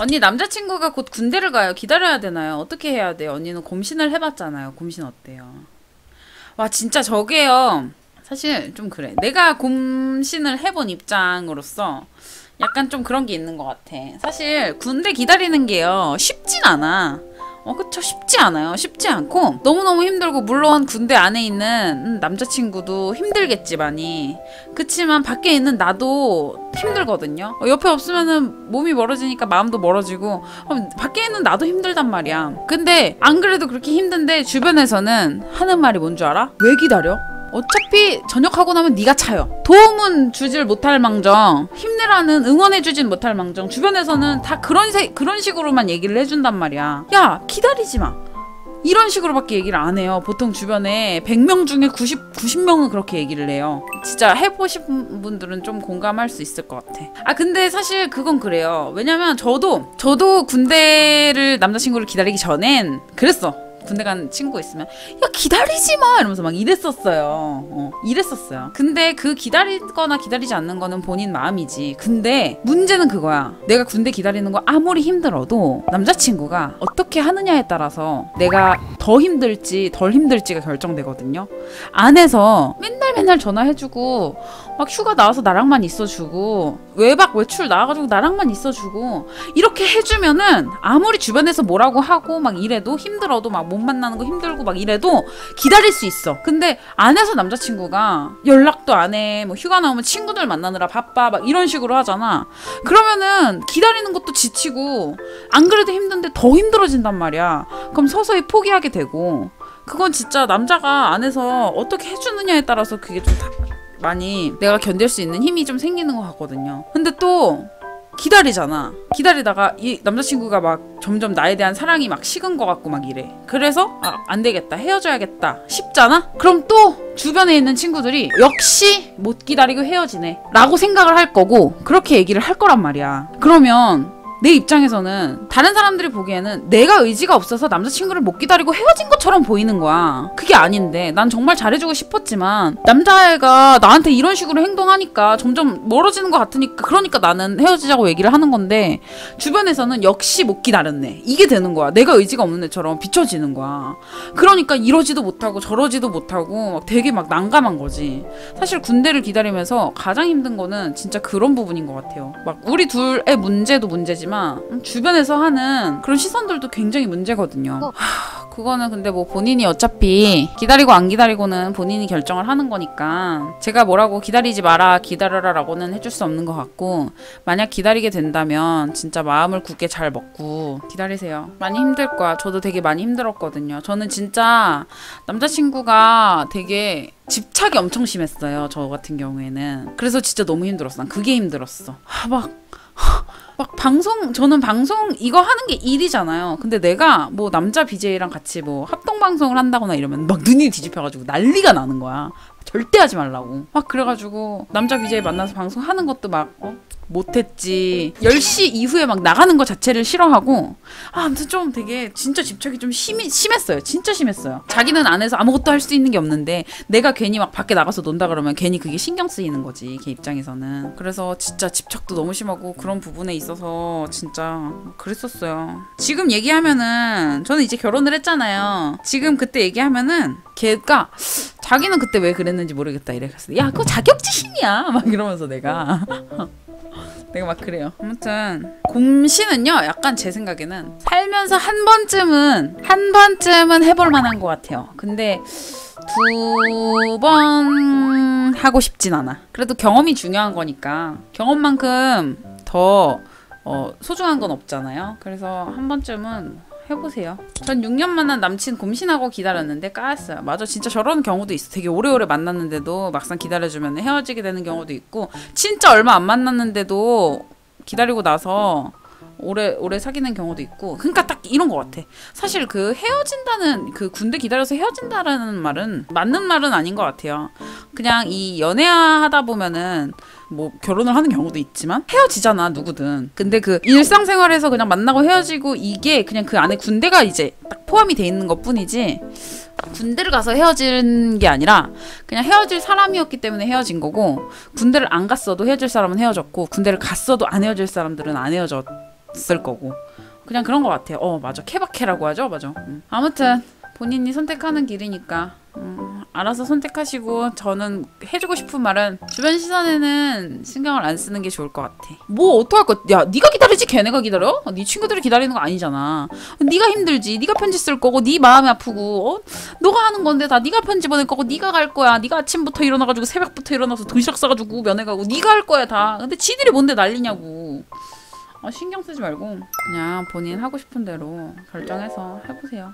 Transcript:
언니 남자친구가 곧 군대를 가요. 기다려야 되나요? 어떻게 해야 돼요? 언니는 곰신을 해봤잖아요. 곰신 어때요? 와 진짜 저게요. 사실 좀 그래. 내가 곰신을 해본 입장으로서 약간 좀 그런 게 있는 것 같아. 사실 군대 기다리는 게요 쉽진 않아. 그쵸. 쉽지 않아요. 쉽지 않고 너무너무 힘들고, 물론 군대 안에 있는 남자친구도 힘들겠지 많이. 그치만 밖에 있는 나도 힘들거든요. 옆에 없으면은 몸이 멀어지니까 마음도 멀어지고, 밖에 있는 나도 힘들단 말이야. 근데 안 그래도 그렇게 힘든데 주변에서는 하는 말이 뭔 줄 알아? 왜 기다려? 어차피 전역하고 나면 네가 차요. 도움은 주질 못할 망정, 힘내라는 응원해주진 못할 망정, 주변에서는 다 그런 식으로만 얘기를 해준단 말이야. 야 기다리지 마, 이런 식으로밖에 얘기를 안 해요. 보통 주변에 100명 중에 90명은 그렇게 얘기를 해요. 진짜 해보신 분들은 좀 공감할 수 있을 것 같아. 근데 사실 그건 그래요. 왜냐면 저도 군대를, 남자친구를 기다리기 전엔 그랬어. 군대 간 친구 있으면 야 기다리지 마 이러면서 막 이랬었어요. 이랬었어요. 근데 그 기다리거나 기다리지 않는 거는 본인 마음이지. 근데 문제는 그거야. 내가 군대 기다리는 거 아무리 힘들어도 남자친구가 어떻게 하느냐에 따라서 내가 더 힘들지 덜 힘들지가 결정되거든요. 안에서 맨날 전화해주고 막 휴가 나와서 나랑만 있어주고 외박 외출 나와가지고 나랑만 있어주고 이렇게 해주면은 아무리 주변에서 뭐라고 하고 막 이래도, 힘들어도 막 못 만나는 거 힘들고 막 이래도 기다릴 수 있어. 근데 안에서 남자친구가 연락도 안 해, 뭐 휴가 나오면 친구들 만나느라 바빠 막 이런 식으로 하잖아. 그러면은 기다리는 것도 지치고 안 그래도 힘든데 더 힘들어진단 말이야. 그럼 서서히 포기하게 되고, 그건 진짜 남자가 안에서 어떻게 해주느냐에 따라서 그게 좀 많이 내가 견딜 수 있는 힘이 좀 생기는 것 같거든요. 근데 또 기다리잖아. 기다리다가 이 남자친구가 막 점점 나에 대한 사랑이 막 식은 것 같고 막 이래. 그래서 안 되겠다, 헤어져야겠다 싶잖아? 그럼 또 주변에 있는 친구들이 역시 못 기다리고 헤어지네 라고 생각을 할 거고, 그렇게 얘기를 할 거란 말이야. 그러면 내 입장에서는 다른 사람들이 보기에는 내가 의지가 없어서 남자친구를 못 기다리고 헤어진 것처럼 보이는 거야. 그게 아닌데 난 정말 잘해주고 싶었지만 남자애가 나한테 이런 식으로 행동하니까 점점 멀어지는 것 같으니까, 그러니까 나는 헤어지자고 얘기를 하는 건데 주변에서는 역시 못 기다렸네 이게 되는 거야. 내가 의지가 없는 애처럼 비춰지는 거야. 그러니까 이러지도 못하고 저러지도 못하고 막 되게 막 난감한 거지. 사실 군대를 기다리면서 가장 힘든 거는 진짜 그런 부분인 것 같아요. 막 우리 둘의 문제도 문제지만 주변에서 하는 그런 시선들도 굉장히 문제거든요. 그거는 근데 뭐 본인이 어차피 기다리고 안 기다리고는 본인이 결정을 하는 거니까 제가 뭐라고 기다리지 마라, 기다려라 라고는 해줄 수 없는 것 같고, 만약 기다리게 된다면 진짜 마음을 굳게 잘 먹고 기다리세요. 많이 힘들 거야. 저도 되게 많이 힘들었거든요. 저는 진짜 남자친구가 되게 집착이 엄청 심했어요. 저 같은 경우에는. 그래서 진짜 너무 힘들었어. 난 그게 힘들었어. 막 저는 방송 이거 하는 게 일이잖아요. 근데 내가 뭐 남자 BJ랑 같이 뭐 합동방송을 한다거나 이러면 막 눈이 뒤집혀가지고 난리가 나는 거야. 절대 하지 말라고. 막 그래가지고 남자 BJ 만나서 방송하는 것도 막 못했지. 10시 이후에 막 나가는 거 자체를 싫어하고, 아무튼 좀 되게 진짜 집착이 좀 심했어요. 진짜 심했어요. 자기는 안에서 아무것도 할 수 있는 게 없는데 내가 괜히 막 밖에 나가서 논다 그러면 괜히 그게 신경 쓰이는 거지, 걔 입장에서는. 그래서 진짜 집착도 너무 심하고 그런 부분에 있어서 진짜 그랬었어요. 지금 얘기하면은, 저는 이제 결혼을 했잖아요. 지금 그때 얘기하면은 걔가 자기는 그때 왜 그랬는지 모르겠다 이래. 그래서 야 그거 자격지심이야 막 이러면서 내가 막 그래요. 아무튼 곰신은요, 약간 제 생각에는 살면서 한 번쯤은 해볼 만한 것 같아요. 근데 2번 하고 싶진 않아. 그래도 경험이 중요한 거니까 경험만큼 더 소중한 건 없잖아요. 그래서 한 번쯤은 해보세요. 전 6년 만난 남친 곰신하고 기다렸는데 까였어요. 맞아, 진짜 저런 경우도 있어. 되게 오래오래 만났는데도 막상 기다려주면 헤어지게 되는 경우도 있고, 진짜 얼마 안 만났는데도 기다리고 나서 오래 사귀는 경우도 있고. 그러니까 딱 이런 것 같아. 사실 그 헤어진다는, 그 군대 기다려서 헤어진다라는 말은 맞는 말은 아닌 것 같아요. 그냥 이 연애하다 보면은 뭐 결혼을 하는 경우도 있지만 헤어지잖아, 누구든. 근데 그 일상생활에서 그냥 만나고 헤어지고, 이게 그냥 그 안에 군대가 이제 딱 포함이 돼 있는 것 뿐이지, 군대를 가서 헤어진 게 아니라 그냥 헤어질 사람이었기 때문에 헤어진 거고, 군대를 안 갔어도 헤어질 사람은 헤어졌고, 군대를 갔어도 안 헤어질 사람들은 안 헤어졌 편집했을 거고 그냥 그런 것 같아요. 맞아. 케바케라고 하죠. 맞아. 아무튼 본인이 선택하는 길이니까 알아서 선택하시고 저는 해주고 싶은 말은 주변 시선에는 신경을 안 쓰는 게 좋을 것 같아. 뭐 어떡할 거야. 야 네가 기다리지 걔네가 기다려? 네 친구들이 기다리는 거 아니잖아. 네가 힘들지. 네가 편지 쓸 거고 네 마음이 아프고 너가 하는 건데 다 네가 편지 보낼 거고 네가 갈 거야. 네가 아침부터 일어나가지고 새벽부터 일어나서 도시락 싸가지고 면회 가고 네가 할 거야 다. 근데 지들이 뭔데 난리냐고. 신경 쓰지 말고 그냥 본인 하고 싶은 대로 결정해서 해보세요.